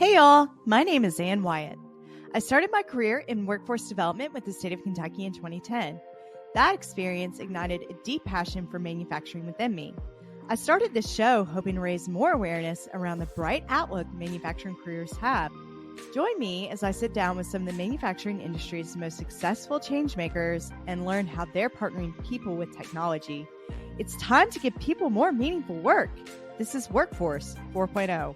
Hey y'all, my name is Wyatt. I started my career in workforce development with the state of Kentucky in 2010. That experience ignited a deep passion for manufacturing within me. I started this show hoping to raise more awareness around the bright outlook manufacturing careers have. Join me as I sit down with some of the manufacturing industry's most successful changemakers and learn how they're partnering people with technology. It's time to give people more meaningful work. This is Workforce 4.0.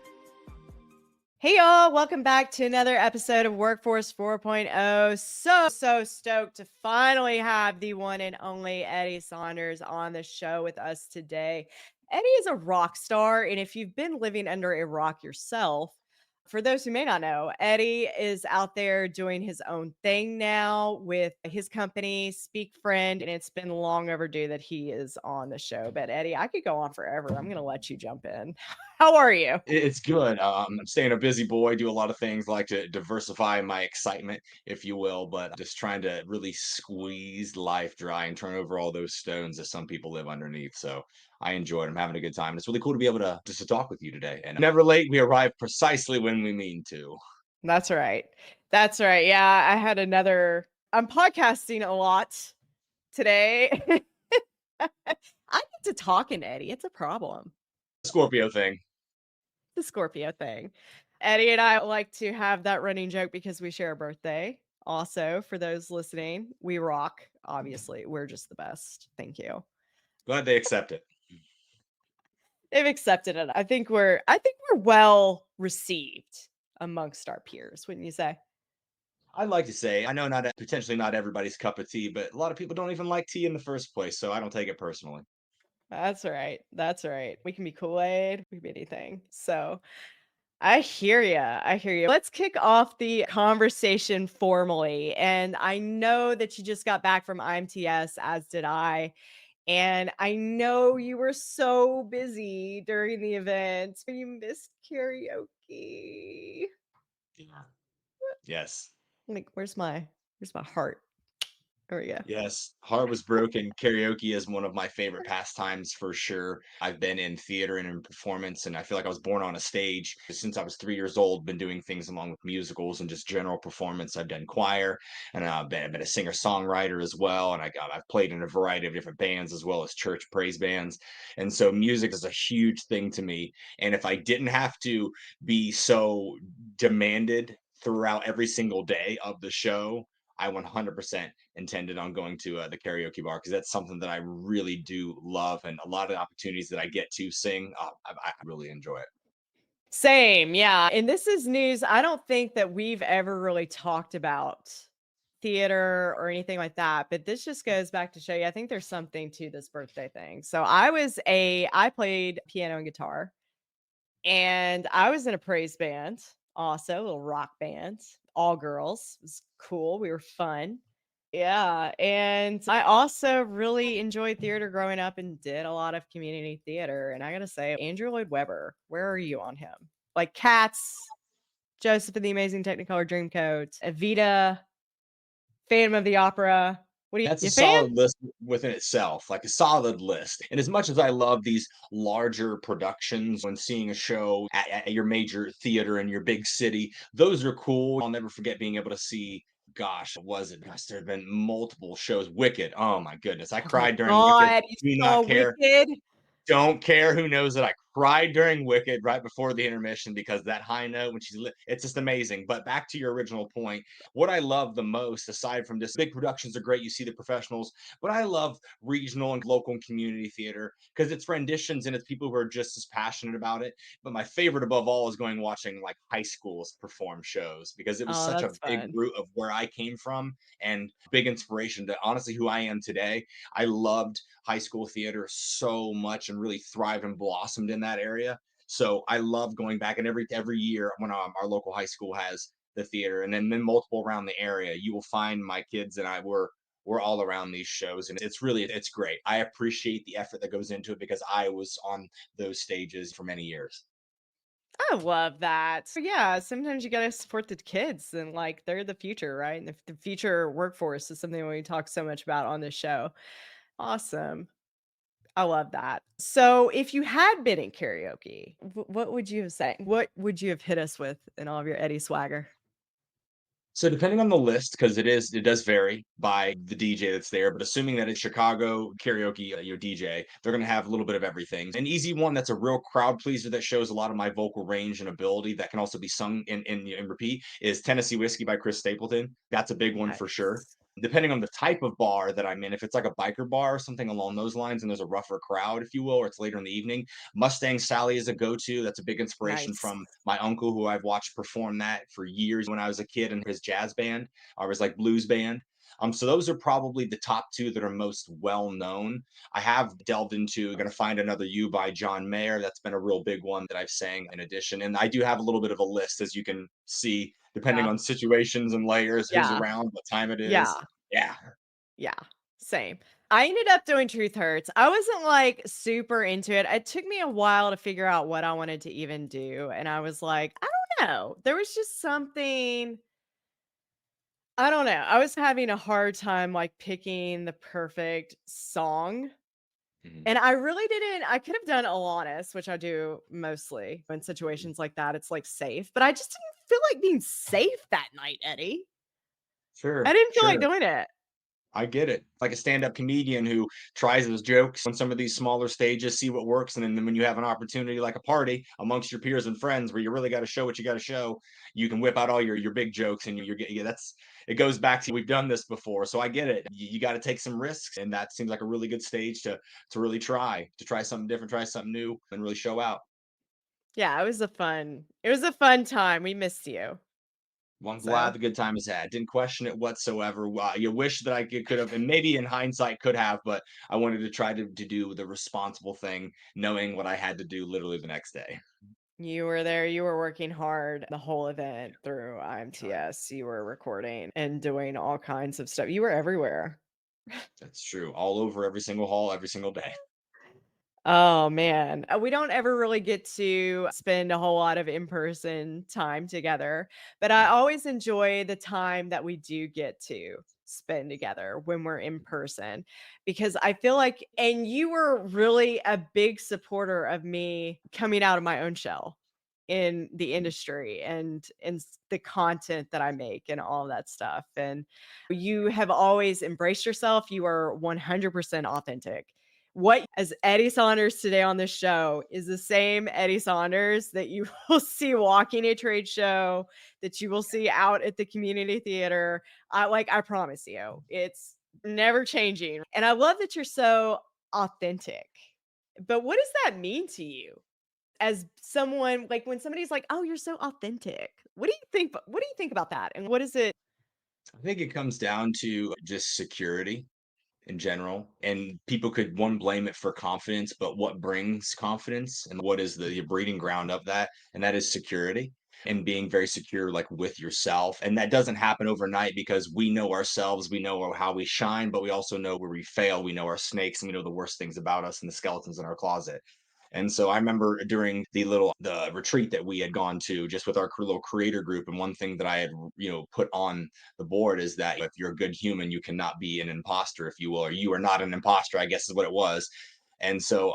Hey y'all, welcome back to another episode of Workforce 4.0. So stoked to finally have the one and only Eddie Saunders on the show with us today. Eddie is a rock star, and if you've been living under a rock yourself, for those who may not know, Eddie is out there doing his own thing now with his company, Speak Friend, and it's been long overdue that he is on the show. But Eddie, I could go on forever. I'm going to let you jump in. How are you? It's good. I'm staying a busy boy, do a lot of things, like to diversify my excitement, if you will, but just trying to really squeeze life dry and turn over all those stones that some people live underneath. So I enjoy it. I'm having a good time. It's really cool to be able to just to talk with you today. And never late, we arrive precisely when we mean to. That's right. That's right. Yeah, I'm podcasting a lot today. I get to talking to Eddie. It's a problem. Scorpio thing. The Scorpio thing. Eddie and I like to have that running joke because we share a birthday. Also, for those listening, we rock. Obviously, we're just the best. Thank you. Glad they accept it. They've accepted it. I think we're well received amongst our peers, wouldn't you say? I'd like to say, I know potentially not everybody's cup of tea, but a lot of people don't even like tea in the first place, so I don't take it personally. That's right. That's right. We can be Kool-Aid, we can be anything. So I hear you. I hear you. Let's kick off the conversation formally. And I know that you just got back from IMTS, as did I. And I know you were so busy during the event. You missed karaoke. Yeah. Yes. Like, where's my heart? There we go. Yes, heart was broken. Karaoke is one of my favorite pastimes for sure. I've been in theater and in performance, and I feel like I was born on a stage. Since I was 3 years old, been doing things along with musicals and just general performance. I've done choir, and I've been a singer-songwriter as well, and I've played in a variety of different bands as well as church praise bands. And so music is a huge thing to me. And if I didn't have to be so demanded throughout every single day of the show, I 100% intended on going to the karaoke bar because that's something that I really do love, and a lot of opportunities that I get to sing, I really enjoy it. Same, yeah. And this is news. I don't think that we've ever really talked about theater or anything like that, but this just goes back to show you, I think there's something to this birthday thing. So I played piano and guitar, and I was in a praise band, also a little rock band, all girls. It was cool. We were fun. Yeah, and I also really enjoyed theater growing up and did a lot of community theater. And I gotta say, Andrew Lloyd Webber, where are you on him? Like Cats, Joseph and the Amazing Technicolor Dreamcoat, Evita, Phantom of the Opera. What do That's a you fan? solid list within itself, like a solid list. And as much as I love these larger productions, when seeing a show at your major theater in your big city, those are cool. I'll never forget being able to see, gosh, what was it? Gosh, there have been multiple shows. Wicked. Oh my goodness. I Oh my cried during Wicked. God, you Do saw not care. Wicked? Don't care who knows it. I cried during Wicked right before the intermission because that high note when it's just amazing. But back to your original point, what I love the most, aside from just big productions are great, you see the professionals, but I love regional and local and community theater because it's renditions and it's people who are just as passionate about it. But my favorite above all is going watching like high schools perform shows because it was Oh, such a that's big fun. root of where I came from and big inspiration to honestly who I am today. I loved high school theater so much and really thrived and blossomed in that area. So I love going back, and every year when our local high school has the theater, and then multiple around the area, you will find my kids and I we're all around these shows, and it's great. I appreciate the effort that goes into it because I was on those stages for many years. I love that. So yeah, sometimes you gotta support the kids and like they're the future, right? And the future workforce is something we talk so much about on this show. Awesome. I love that. So, if you had been in karaoke, what would you have sang? What would you have hit us with in all of your Eddie swagger? So depending on the list, because it does vary by the DJ that's there, but assuming that it's Chicago karaoke, your DJ, they're gonna have a little bit of everything. An easy one that's a real crowd pleaser that shows a lot of my vocal range and ability that can also be sung in repeat is Tennessee Whiskey by Chris Stapleton. That's a big one for sure. Nice. Depending on the type of bar that I'm in, if it's like a biker bar or something along those lines, and there's a rougher crowd, if you will, or it's later in the evening, Mustang Sally is a go-to. That's a big inspiration Nice. from my uncle, who I've watched perform that for years when I was a kid in his jazz band or his like blues band. So those are probably the top two that are most well known. I have delved into "Gonna Find Another You" by John Mayer. That's been a real big one that I've sang in addition. And I do have a little bit of a list, as you can see, depending Yeah. on situations and layers, who's Yeah. around, what time it Yeah. is. Yeah. Yeah. Same. I ended up doing Truth Hurts. I wasn't like super into it. It took me a while to figure out what I wanted to even do. And I was like, I don't know. There was just something, I don't know. I was having a hard time like picking the perfect song. Mhm. And I really didn't. I could have done Alanis, which I do mostly in situations like that. It's like safe, but I just didn't feel like being safe that night, Eddie. I Sure, didn't feel like sure. doing it. I get it. Like a stand-up comedian who tries his jokes on some of these smaller stages, see what works, and then when you have an opportunity like a party amongst your peers and friends where you really got to show what you got to show, you can whip out all your big jokes and you're getting, yeah, that's it goes back to we've done this before, so I get it. You got to take some risks, and that seems like a really good stage to really try something different, try something new, and really show out. Yeah, it was a fun time. We missed you. Well, I'm glad So, the good time is had. Didn't question it whatsoever. You wish that could have, and maybe in hindsight could have, but I wanted to try to do the responsible thing, knowing what I had to do literally the next day. you were there, you were working hard the whole event through Trying. IMTS. You were recording and doing all kinds of stuff. You were everywhere. That's true. All over every single hall, every single day. Oh man, we don't ever really get to spend a whole lot of in-person time together, but I always enjoy the time that we do get to spend together when we're in person because I feel like and you were really a big supporter of me coming out of my own shell in the industry and the content that I make and all that stuff. And you have always embraced yourself. You are 100% authentic. What as Eddie Saunders today on this show is the same Eddie Saunders that you will see walking a trade show, that you will see out at the community theater. I promise you, it's never changing. And I love that you're so authentic. But what does that mean to you? As someone like when somebody's like, "Oh, you're so authentic." What do you think about that? And what is it? I think it comes down to just security in general. And people could one blame it for confidence, but what brings confidence and what is the breeding ground of that? And that is security and being very secure, like with yourself. And that doesn't happen overnight because we know ourselves, we know how we shine, but we also know where we fail. We know our snakes and we know the worst things about us and the skeletons in our closet. And so I remember during the retreat that we had gone to just with our little creator group, and one thing that I had put on the board is that if you're a good human, you cannot be an imposter, if you will, or you are not an imposter, I guess is what it was. And so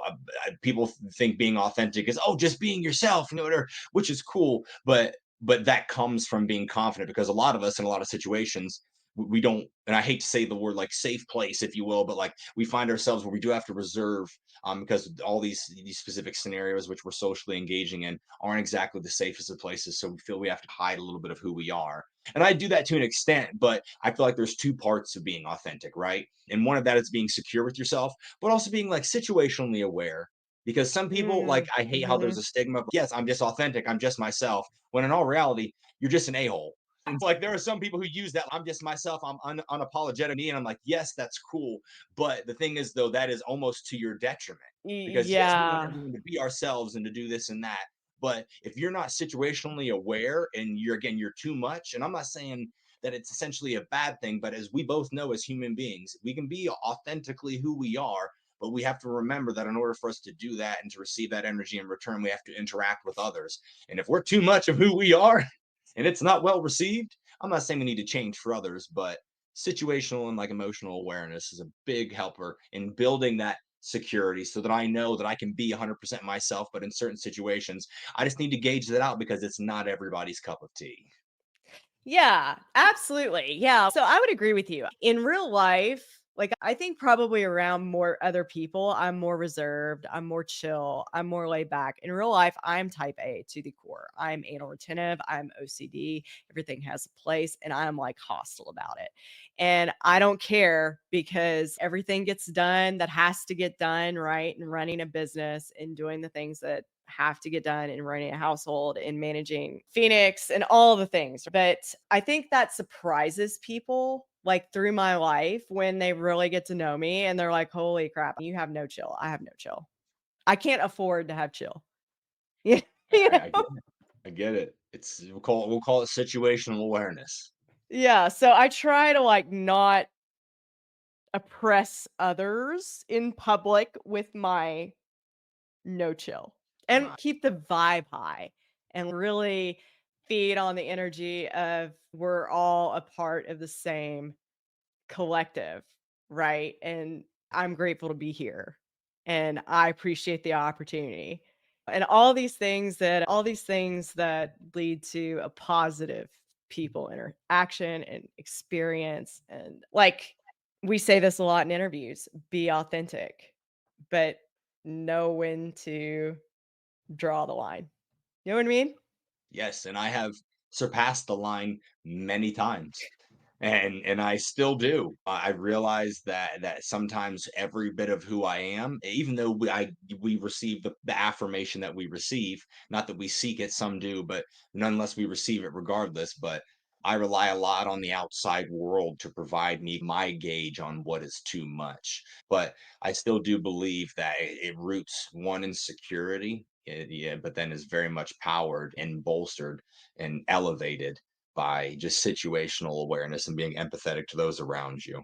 people think being authentic is just being yourself, which is cool, but that comes from being confident because a lot of us in a lot of situations we don't, and I hate to say the word like safe place, if you will, but like we find ourselves where we do have to reserve because all these specific scenarios which we're socially engaging in aren't exactly the safest of places. So we feel we have to hide a little bit of who we are. And I do that to an extent, but I feel like there's two parts of being authentic, right? And one of that is being secure with yourself, but also being like situationally aware. Because some people, like, I hate how there's Mhm. a stigma. Yes, I'm just authentic. I'm just myself. When in all reality, you're just an a hole. It's like there are some people who use that. I'm just myself. I'm unapologetic me, and I'm like, yes, that's cool. But the thing is, though, that is almost to your detriment because yes, we want Yeah. everyone to be ourselves and to do this and that. But if you're not situationally aware and you're too much, and I'm not saying that it's essentially a bad thing, but as we both know as human beings, we can be authentically who we are, but we have to remember that in order for us to do that and to receive that energy in return, we have to interact with others. And if we're too much of who we are and it's not well received, I'm not saying we need to change for others, but situational and like emotional awareness is a big helper in building that security so that I know that I can be 100% myself. But in certain situations, I just need to gauge that out because it's not everybody's cup of tea. Yeah, absolutely. Yeah. So I would agree with you. In real life, like I think probably around more other people, I'm more reserved, I'm more chill, I'm more laid back. In real life, I'm type A to the core. I'm anal retentive, I'm OCD, everything has a place, and I'm like hostile about it. And I don't care because everything gets done that has to get done, right? And running a business and doing the things that have to get done in running a household and managing Phoenix and all the things. But I think that surprises people like through my life when they really get to know me and they're like, holy crap, you have no chill. I have no chill. I can't afford to have chill. Yeah. You I know? get it. I get it. It's we'll call it situational awareness. Yeah. So I try to like not oppress others in public with my no chill and Right. keep the vibe high and really feed on the energy of we're all a part of the same collective, right? And I'm grateful to be here and I appreciate the opportunity. And all these things that lead to a positive people interaction and experience. And like we say this a lot in interviews, be authentic, but know when to draw the line. You know what I mean? Yes, and I have surpassed the line many times. And I still do. I realize that sometimes every bit of who I am, even though we receive the affirmation that we receive, not that we seek it, some do, but nonetheless we receive it regardless. But I rely a lot on the outside world to provide me my gauge on what is too much. But I still do believe that it roots one in security, yeah, but then is very much powered and bolstered and elevated by just situational awareness and being empathetic to those around you.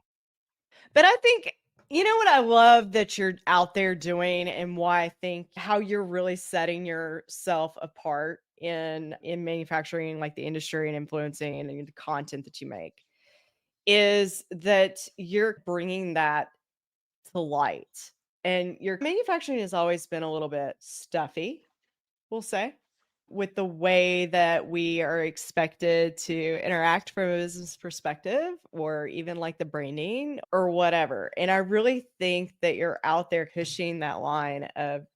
But I think you know what I love that you're out there doing and why I think how you're really setting yourself apart in manufacturing like the industry and influencing and the content that you make is that you're bringing that to light. And your manufacturing has always been a little bit stuffy, we'll say, with the way that we are expected to interact from a business perspective or even like the branding or whatever. And I really think that you're out there pushing that line of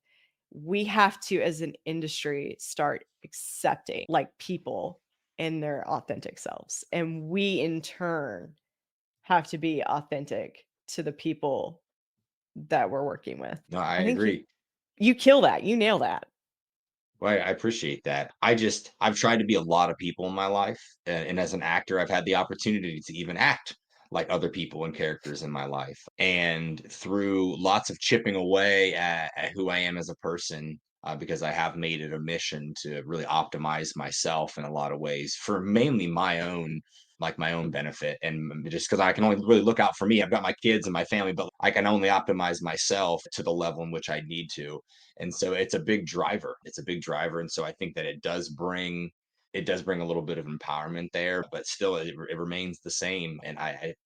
we have to, as an industry, start accepting like people in their authentic selves. And we in turn have to be authentic to the people that we're working with. No, I I think you agree. you kill that. You nail that. Well, I appreciate that. I've tried to be a lot of people in my life, and as an actor, I've had the opportunity to even act like other people and characters in my life. And through lots of chipping away at who I am as a person, because I have made it a mission to really optimize myself in a lot of ways for mainly my own. Like my own benefit, and just because I can only really look out for me, I've got my kids and my family, but I can only optimize myself to the level in which I need to. And so it's a big driver. It's a big driver, and so I think that it does bring a little bit of empowerment there, but still it remains the same. And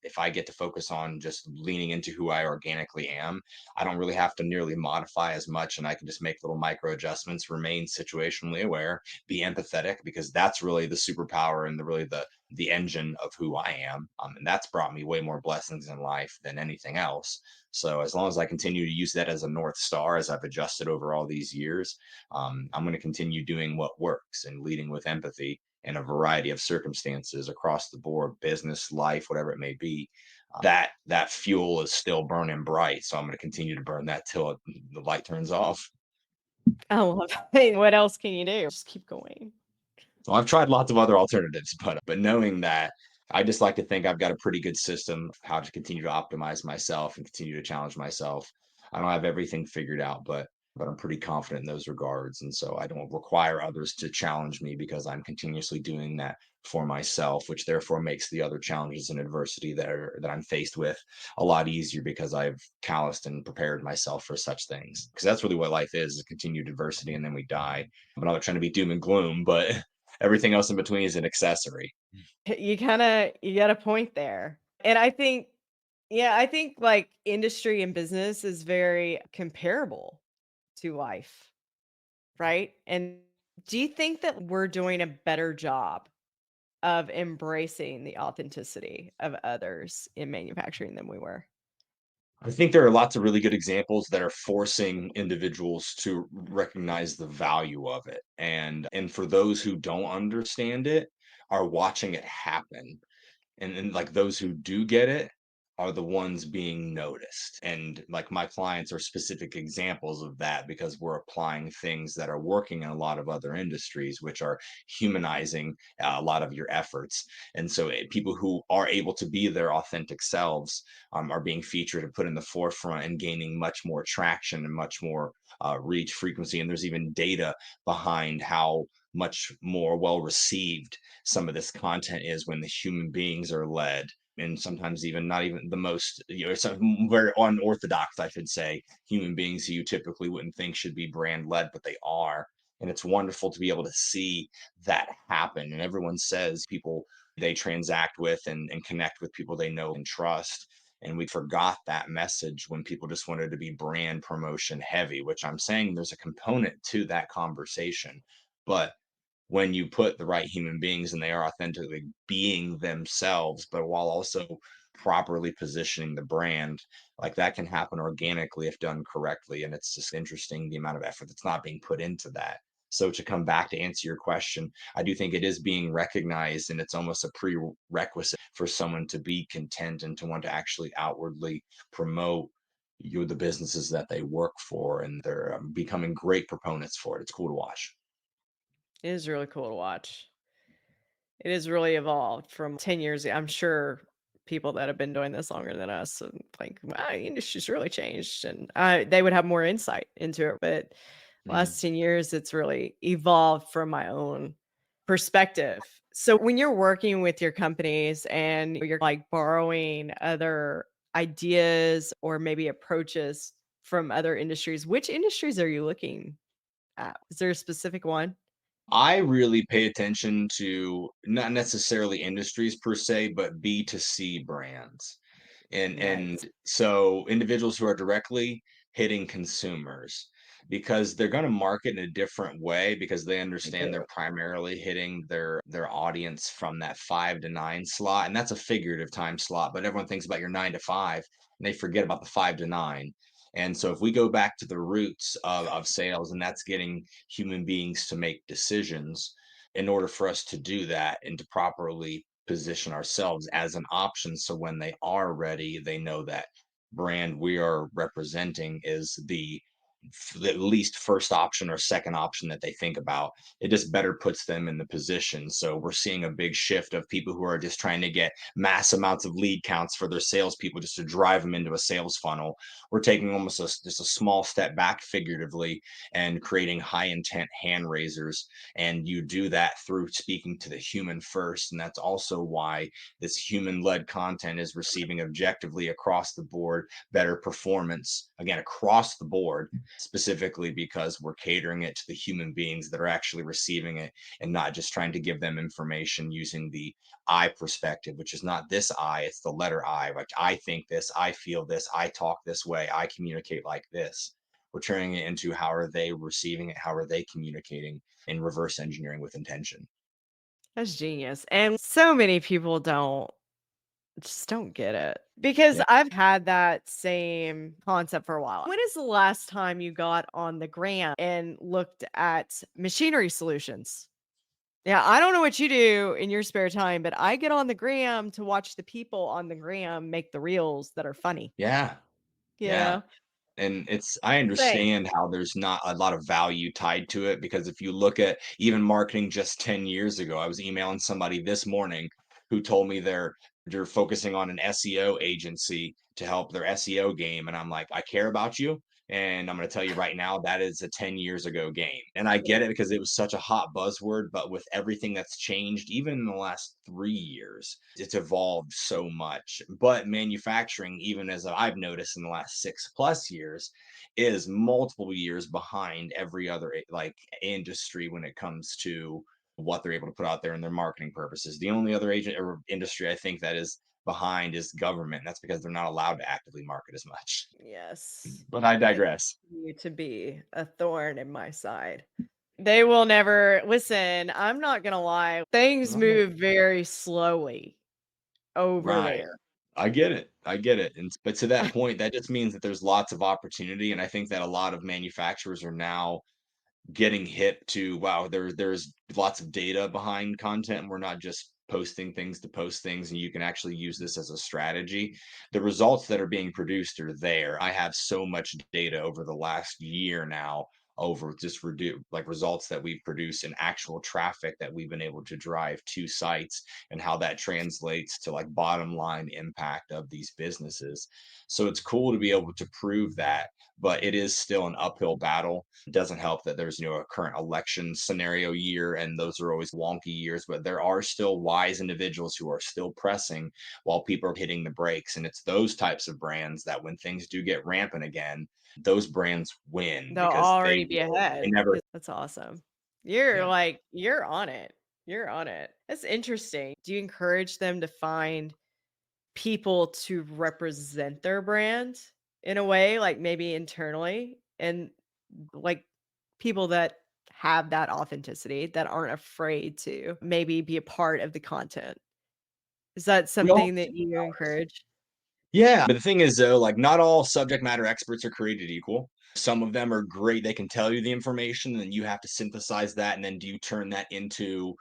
if I get to focus on just leaning into who I organically am, I don't really have to nearly modify as much, and I can just make little micro adjustments, remain situationally aware, be empathetic, because that's really the superpower and the engine of who I am. And that's brought me way more blessings in life than anything else. So as long as I continue to use that as a North Star, as I've adjusted over all these years, I'm going to continue doing what works and leading with empathy in a variety of circumstances across the board, business, life, whatever it may be. That fuel is still burning bright, so I'm going to continue to burn that till the light turns off. I love it. What else can you do? Just keep going. So I've tried lots of other alternatives, but knowing that, I just like to think I've got a pretty good system of how to continue to optimize myself and continue to challenge myself. I don't have everything figured out, but I'm pretty confident in those regards. And so I don't require others to challenge me because I'm continuously doing that for myself, which therefore makes the other challenges and adversity that I'm faced with a lot easier because I've calloused and prepared myself for such things. Because that's really what life is continued adversity, and then we die. I'm not trying to be doom and gloom, but everything else in between is an accessory. You got a point there. And I think Yeah, I think like industry and business is very comparable to life, right? And do you think that we're doing a better job of embracing the authenticity of others in manufacturing than we were? I think there are lots of really good examples that are forcing individuals to recognize the value of it. And for those who don't understand it, are watching it happen. And like those who do get it are the ones being noticed. And like my clients are specific examples of that because we're applying things that are working in a lot of other industries, which are humanizing a lot of your efforts. And so people who are able to be their authentic selves are being featured and put in the forefront and gaining much more traction and much more reach frequency. And there's even data behind how much more well received some of this content is when the human beings are led, and sometimes even not even the most, some very unorthodox, I should say, human beings who you typically wouldn't think should be brand led, but they are. And it's wonderful to be able to see that happen. And everyone says people they transact with and connect with people they know and trust. And we forgot that message when people just wanted to be brand promotion heavy, which I'm saying there's a component to that conversation. But when you put the right human beings and they are authentically being themselves, but while also properly positioning the brand, like that can happen organically if done correctly. And it's just interesting the amount of effort that's not being put into that. So to come back to answer your question, I do think it is being recognized and it's almost a prerequisite for someone to be content and to want to actually outwardly promote the businesses that they work for, and they're becoming great proponents for it. It's cool to watch. It is really cool to watch. It has really evolved from 10 years. I'm sure people that have been doing this longer than us and like, wow, the industry's really changed. And they would have more insight into it. But Mhm. last 10 years, it's really evolved from my own perspective. So when you're working with your companies and you're like borrowing other ideas or maybe approaches from other industries, which industries are you looking at? Is there a specific one? I really pay attention to not necessarily industries per se, but B2C brands. Nice. And so individuals who are directly hitting consumers, because they're going to market in a different way because they I understand do. they're primarily hitting their audience from that 5 to 9 slot, and that's a figurative time slot, but everyone thinks about your 9 to 5 and they forget about the 5 to 9. And so if we go back to the roots of sales, and that's getting human beings to make decisions, in order for us to do that and to properly position ourselves as an option, so when they are ready, they know that brand we are representing is the at least first option or second option that they think about. It just better puts them in the position. So we're seeing a big shift of people who are just trying to get mass amounts of lead counts for their salespeople just to drive them into a sales funnel. We're taking almost just a small step back figuratively and creating high intent hand raisers. And you do that through speaking to the human first. And that's also why this human led content is receiving objectively across the board better performance, again, across the board, specifically because we're catering it to the human beings that are actually receiving it and not just trying to give them information using the I perspective, which is not this I, it's the letter I. Like, I think this, I feel this, I talk this way, I communicate like this. We're turning it into how are they receiving it? How are they communicating, in reverse engineering with intention? That's genius. And so many people don't get it because Yeah. I've had that same concept for a while. When is the last time you got on the gram and looked at machinery solutions? Yeah, I don't know what you do in your spare time, but I get on the gram to watch the people on the gram make the reels that are funny. Yeah. You Yeah. know? And it's I Insane. understand how there's not a lot of value tied to it, because if you look at even marketing just 10 years ago, I was emailing somebody this morning who told me they're focusing on an SEO agency to help their SEO game, and I'm like, I care about you, and I'm going to tell you right now that is a 10 years ago game. And I get it because it was such a hot buzzword, but with everything that's changed even in the last 3 years, it's evolved so much. But manufacturing, even as I've noticed in the last 6 plus years, is multiple years behind every other like industry when it comes to what they're able to put out there in their marketing purposes. The only other agent or industry I think that is behind is government. That's because they're not allowed to actively market as much. Yes. But I They digress. continue to be a thorn in my side. They will never listen. I'm not gonna lie. Things Right. move very slowly over Right. there. I get it. I get it. And but to that point, that just means that there's lots of opportunity. And I think that a lot of manufacturers are now getting hip to, wow, there's lots of data behind content, and we're not just posting things to post things, and you can actually use this as a strategy. The results that are being produced are there. I have so much data over the last year now over just like results that we've produced and actual traffic that we've been able to drive to sites, and how that translates to like bottom line impact of these businesses. So it's cool to be able to prove that, but it is still an uphill battle. It doesn't help that there's, a current election scenario year, and those are always wonky years, but there are still wise individuals who are still pressing while people are hitting the brakes. And it's those types of brands that when things do get rampant again, those brands win They'll because already be they ahead. never, That's awesome. You're yeah. like, you're on it. You're on it. That's interesting. Do you encourage them to find people to represent their brand in a way, like maybe internally, and like people that have that authenticity that aren't afraid to maybe be a part of the content? Is that We all something that you encourage? Yeah, but the thing is though, like not all subject matter experts are created equal. Some of them are great. They can tell you the information, and then you have to synthesize that, and then do you turn that into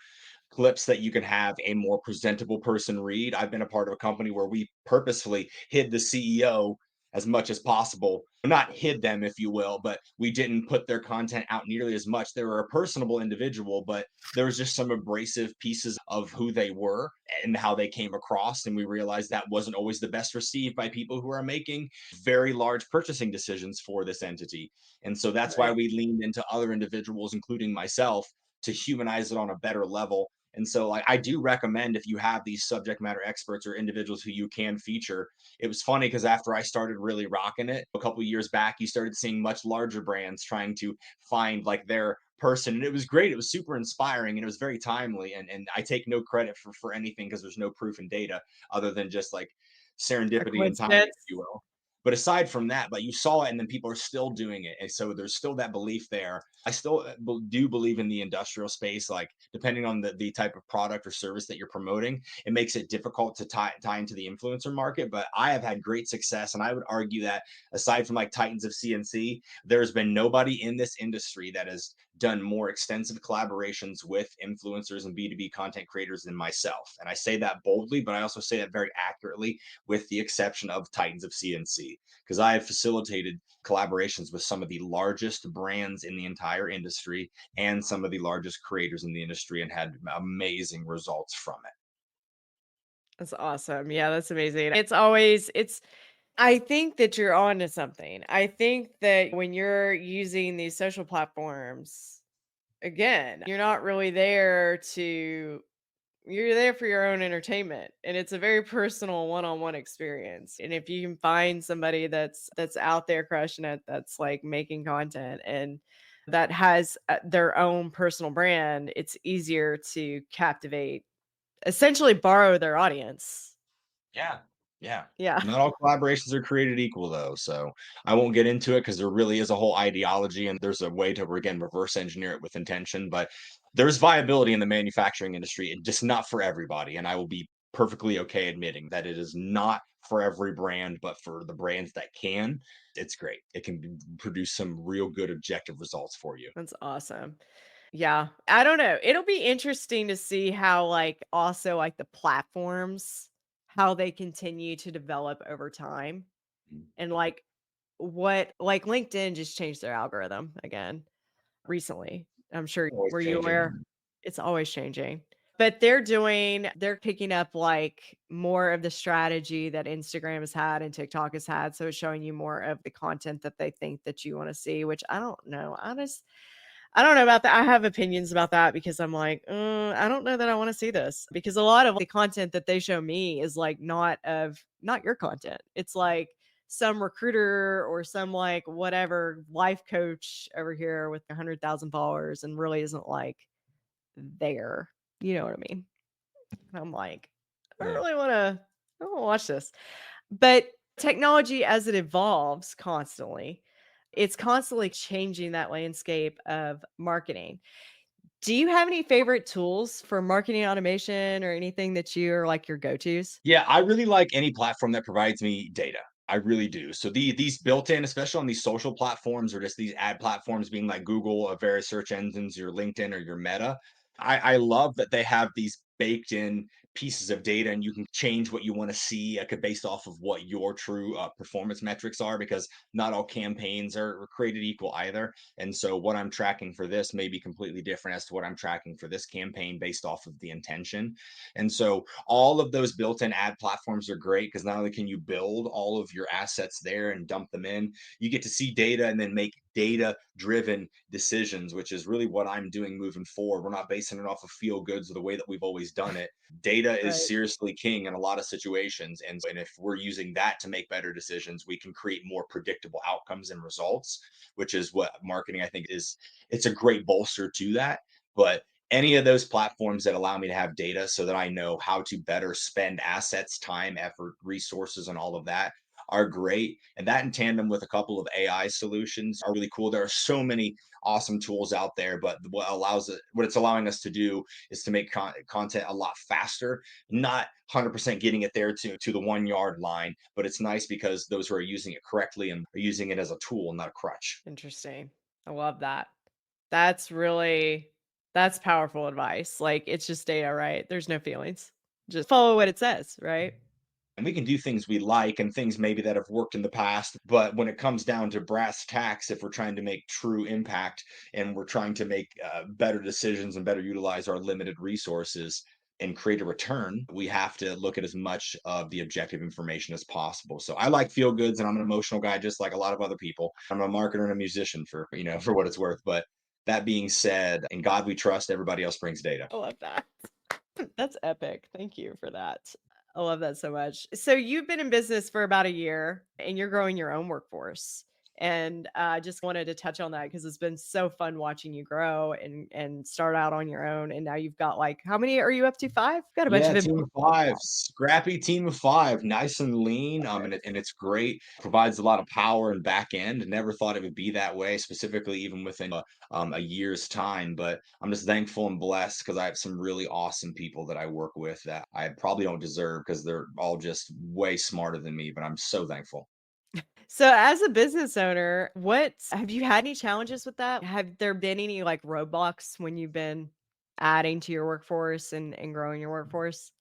clips that you can have a more presentable person read. I've been a part of a company where we purposefully hid the CEO as much as possible. Not hid them, if you will, but we didn't put their content out nearly as much. They were a personable individual, but there was just some abrasive pieces of who they were and how they came across. And we realized that wasn't always the best received by people who are making very large purchasing decisions for this entity. And so that's why Right. we leaned into other individuals, including myself, to humanize it on a better level. And so, like, I do recommend if you have these subject matter experts or individuals who you can feature. It was funny because after I started really rocking it a couple years back, you started seeing much larger brands trying to find like their person. And it was great. It was super inspiring, and it was very timely. And I take no credit for anything because there's no proof in data other than just like A serendipity and timing, if coincidence? you will. But aside from that, but you saw it, and then people are still doing it. And so there's still that belief there. I still do believe in the industrial space. Like, depending on the type of product or service that you're promoting, it makes it difficult to tie into the influencer market. But I have had great success. And I would argue that aside from like Titans of CNC, there's been nobody in this industry that has done more extensive collaborations with influencers and B2B content creators than myself. And I say that boldly, but I also say that very accurately, with the exception of Titans of CNC, because I have facilitated collaborations with some of the largest brands in the entire industry and some of the largest creators in the industry, and had amazing results from it. That's awesome. Yeah, that's amazing. It's I think that you're on to something. I think that when you're using these social platforms, again, you're there for your own entertainment, and it's a very personal one-on-one experience. And if you can find somebody that's out there crushing it, that's like making content and that has their own personal brand, it's easier to captivate, essentially borrow their audience. Yeah. Yeah. Yeah. Not all collaborations are created equal, though. So I won't get into it because there really is a whole ideology, and there's a way to, again, reverse engineer it with intention. But there's viability in the manufacturing industry, and just not for everybody. And I will be perfectly okay admitting that it is not for every brand, but for the brands that can, it's great. It can produce some real good objective results for you. That's awesome. Yeah. I don't know. It'll be interesting to see how like also like the platforms, how they continue to develop over time, and like what like LinkedIn just changed their algorithm again recently. I'm sure, Always were you changing. aware? It's always changing. But they're picking up like more of the strategy that Instagram has had and TikTok has had. So it's showing you more of the content that they think that you want to see, which I don't know. I don't know about that. I have opinions about that because I'm like, I don't know that I want to see this, because a lot of the content that they show me is like not your content. It's like some recruiter or some like whatever life coach over here with 100,000 followers and really isn't like there. You know what I mean? And I'm like, I don't Yeah. really want to. Oh, watch this. But technology as it evolves constantly, it's constantly changing that landscape of marketing. Do you have any favorite tools for marketing automation or anything that you're like your go-tos? Yeah, I really like any platform that provides me data. I really do. So these built in, especially on these social platforms or just these ad platforms being like Google or various search engines, your LinkedIn or your Meta. I love that they have these baked in pieces of data and you can change what you want to see based off of what your true performance metrics are because not all campaigns are created equal either. And so what I'm tracking for this may be completely different as to what I'm tracking for this campaign based off of the intention. And so all of those built-in ad platforms are great because not only can you build all of your assets there and dump them in, you get to see data and then make data-driven decisions, which is really what I'm doing moving forward. We're not basing it off of feel goods or the way that we've always done it. Data is Right. seriously king in a lot of situations. And if we're using that to make better decisions, we can create more predictable outcomes and results, which is what marketing I think is. It's a great bolster to that. But any of those platforms that allow me to have data so that I know how to better spend assets, time, effort, resources, and all of that are great. And that in tandem with a couple of AI solutions are really cool. There are so many awesome tools out there, but what it's allowing us to do is to make content a lot faster, not 100% getting it there to the 1 yard line, but it's nice because those who are using it correctly and are using it as a tool, not a crutch. Interesting. I love that. That's really that's powerful advice. Like it's just data, right? There's no feelings. Just follow what it says, right? And we can do things we like and things maybe that have worked in the past. But when it comes down to brass tacks, if we're trying to make true impact and we're trying to make better decisions and better utilize our limited resources and create a return, we have to look at as much of the objective information as possible. So I like feel goods and I'm an emotional guy, just like a lot of other people. I'm a marketer and a musician for, for what it's worth. But that being said, in God we trust, everybody else brings data. I love that. That's epic. Thank you for that. I love that so much. So you've been in business for about a year and you're growing your own workforce. And I just wanted to touch on that because it's been so fun watching you grow and start out on your own. And now you've got like how many are you up to? Five? Got a bunch Yeah, of team of employees five, now. scrappy team of five, nice and lean. And it's great. Provides a lot of power and back end. Never thought it would be that way, specifically even within a year's time. But I'm just thankful and blessed because I have some really awesome people that I work with that I probably don't deserve because they're all just way smarter than me. But I'm so thankful. So as a business owner, what have you had any challenges with that? Have there been any like roadblocks when you've been adding to your workforce and growing your workforce?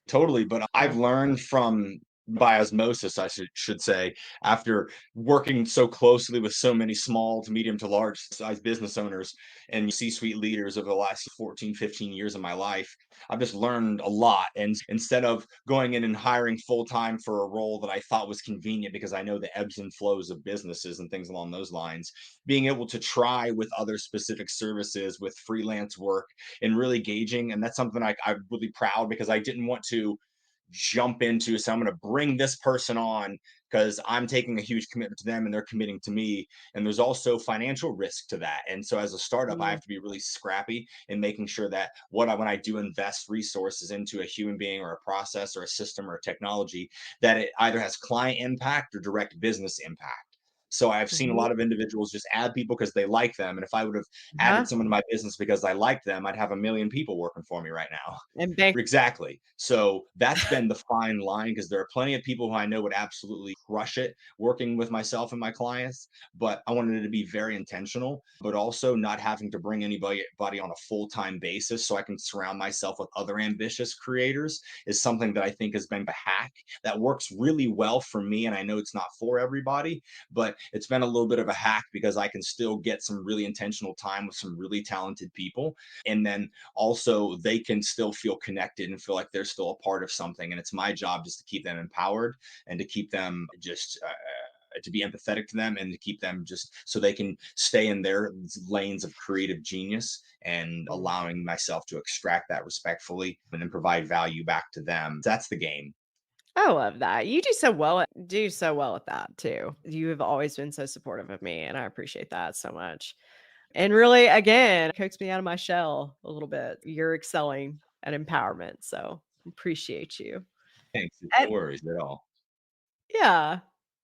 Totally, but I've Yeah. learned from by osmosis, I should say, after working so closely with so many small to medium to large size business owners and C-suite leaders over the last 14, 15 years of my life, I've just learned a lot. And instead of going in and hiring full time for a role that I thought was convenient because I know the ebbs and flows of businesses and things along those lines, being able to try with other specific services with freelance work and really gauging. And that's something I'm really proud because I didn't want to jump into. So I'm going to bring this person on because I'm taking a huge commitment to them and they're committing to me. And there's also financial risk to that. And so as a startup, I Mm, have to be really scrappy in making sure that when I do invest resources into a human being or a process or a system or a technology, that it either has client impact or direct business impact. So I've seen a mhm. lot of individuals just add people because they like them. And if I would have Uh-huh. added someone to my business because I liked them, I'd have a million people working for me right now. And bank Exactly. So that's been the fine line because there are plenty of people who I know would absolutely crush it working with myself and my clients. But I wanted it to be very intentional, but also not having to bring anybody on a full time basis so I can surround myself with other ambitious creators is something that I think has been a hack that works really well for me. And I know it's not for everybody, but it's been a little bit of a hack because I can still get some really intentional time with some really talented people. And then also they can still feel connected and feel like they're still a part of something. And it's my job just to keep them empowered and to keep them just to be empathetic to them and to keep them just so they can stay in their lanes of creative genius and Mm. allowing myself to extract that respectfully and then provide value back to them. That's the game. I love that. You do so well at that too. You have always been so supportive of me, and I appreciate that so much. And really, again, coax me out of my shell a little bit. You're excelling at empowerment, so appreciate you. Thanks. No And worries at all. yeah.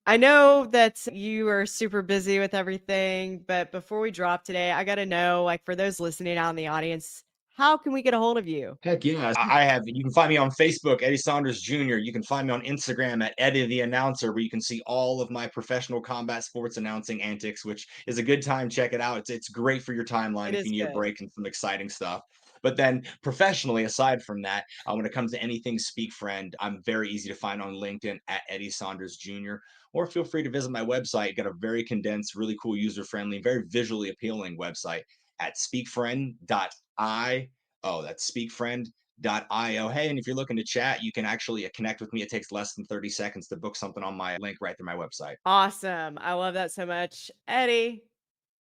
I know that you are super busy with everything, but before we drop today, I got to know, like, for those listening out in the audience, how can we get a hold of you? Heck yeah. I have, you can find me on Facebook, Eddie Saunders Jr. You can find me on Instagram at Eddie the Announcer, where you can see all of my professional combat sports announcing antics, which is a good time. Check it out. It's great for your timeline It if you is need a good. break and some exciting stuff. But then professionally, aside from that, when it comes to anything Speak Friend, I'm very easy to find on LinkedIn at Eddie Saunders Jr. Or feel free to visit my website. Got a very condensed, really cool, user friendly, very visually appealing website at speakfriend.io. Oh, that's speakfriend.io. Hey, and if you're looking to chat, you can actually connect with me. It takes less than 30 seconds to book something on my link right through my website. Awesome. I love that so much. Eddie,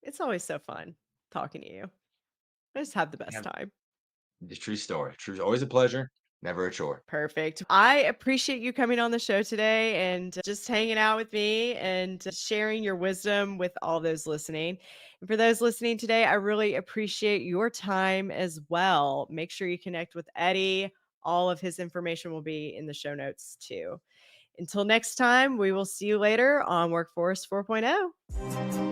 it's always so fun talking to you. I just have the best Yeah, time. it's a true story. True, always a pleasure, never a chore. Perfect. I appreciate you coming on the show today and just hanging out with me and sharing your wisdom with all those listening. And for those listening today, I really appreciate your time as well. Make sure you connect with Eddie. All of his information will be in the show notes too. Until next time, we will see you later on Workforce 4.0.